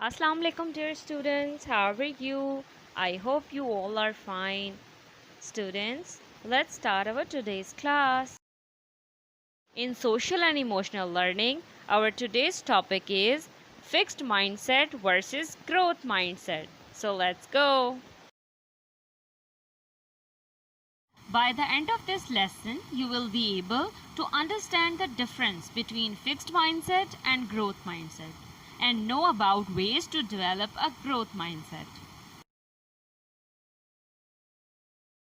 Assalamu alaikum dear students, how are you? I hope you all are fine. Students, let's start our today's class. In social and emotional learning, our today's topic is fixed mindset versus growth mindset. So let's go. By the end of this lesson, you will be able to understand the difference between fixed mindset and growth mindset and know about ways to develop a growth mindset.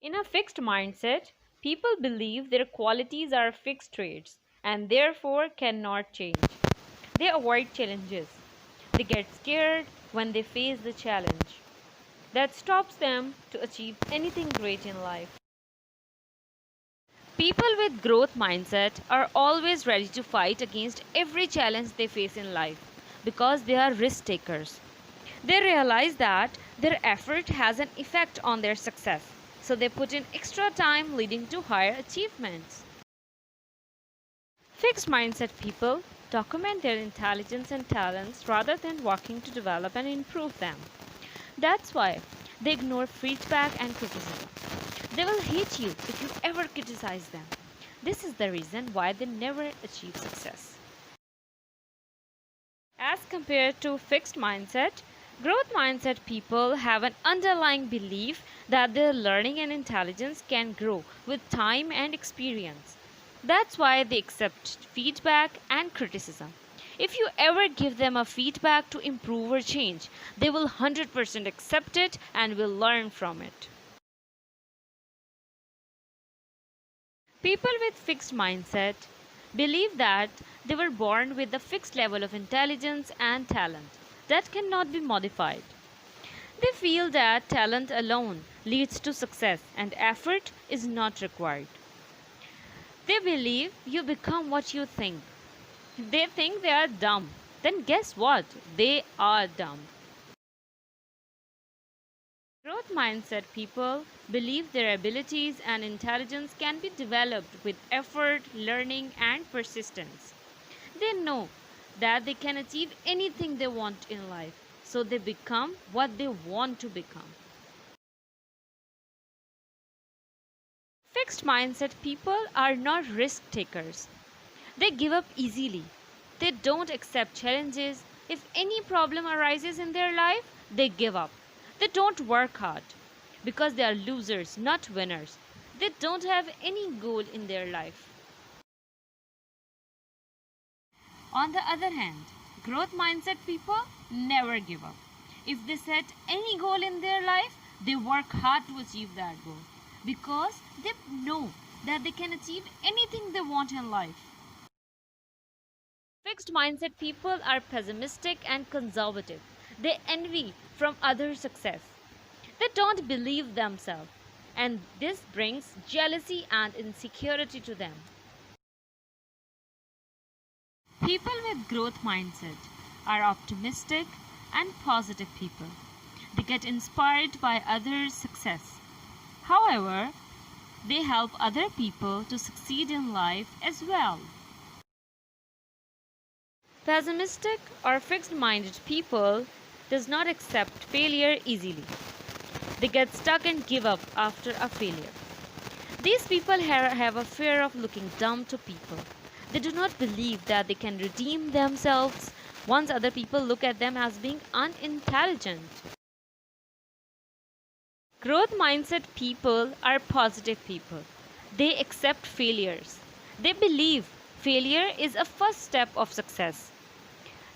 In a fixed mindset, people believe their qualities are fixed traits and therefore cannot change. They avoid challenges. They get scared when they face the challenge. That stops them to achieve anything great in life. People with growth mindset are always ready to fight against every challenge they face in life because they are risk takers. They realize that their effort has an effect on their success, so they put in extra time leading to higher achievements. Fixed mindset people document their intelligence and talents rather than working to develop and improve them. That's why they ignore feedback and criticism. They will hate you if you ever criticize them. This is the reason why they never achieve success. As compared to fixed mindset, growth mindset people have an underlying belief that their learning and intelligence can grow with time and experience. That's why they accept feedback and criticism. If you ever give them a feedback to improve or change, they will 100% accept it and will learn from it. People with fixed mindset believe that they were born with a fixed level of intelligence and talent that cannot be modified. They feel that talent alone leads to success and effort is not required. They believe you become what you think. They think they are dumb. Then guess what? They are dumb. Growth mindset people believe their abilities and intelligence can be developed with effort, learning, and persistence. They know that they can achieve anything they want in life, so they become what they want to become. Fixed mindset people are not risk takers. They give up easily. They don't accept challenges. If any problem arises in their life, they give up. They don't work hard because they are losers, not winners. They don't have any goal in their life. On the other hand, growth mindset people never give up. If they set any goal in their life, they work hard to achieve that goal because they know that they can achieve anything they want in life. Fixed mindset people are pessimistic and conservative. They envy from others' success. They don't believe themselves, and this brings jealousy and insecurity to them. People with growth mindset are optimistic and positive people. They get inspired by others' success. However, they help other people to succeed in life as well. Pessimistic or fixed-minded people does not accept failure easily. They get stuck and give up after a failure. These people have a fear of looking dumb to people. They do not believe that they can redeem themselves once other people look at them as being unintelligent. Growth mindset people are positive people. They accept failures. They believe failure is a first step of success.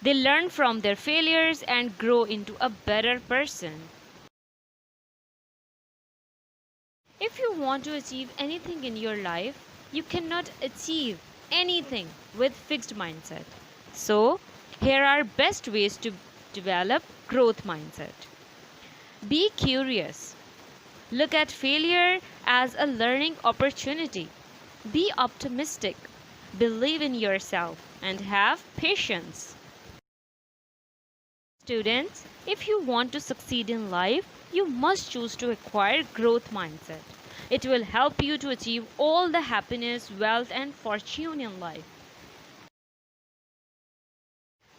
They learn from their failures and grow into a better person. If you want to achieve anything in your life, you cannot achieve anything with fixed mindset. So, here are best ways to develop growth mindset. Be curious. Look at failure as a learning opportunity. Be optimistic. Believe in yourself and have patience. Students, if you want to succeed in life, you must choose to acquire growth mindset. It will help you to achieve all the happiness, wealth and fortune in life.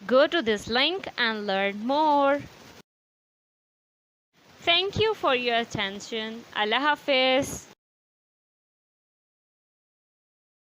Go to this link and learn more. Thank you for your attention. Allah Hafiz.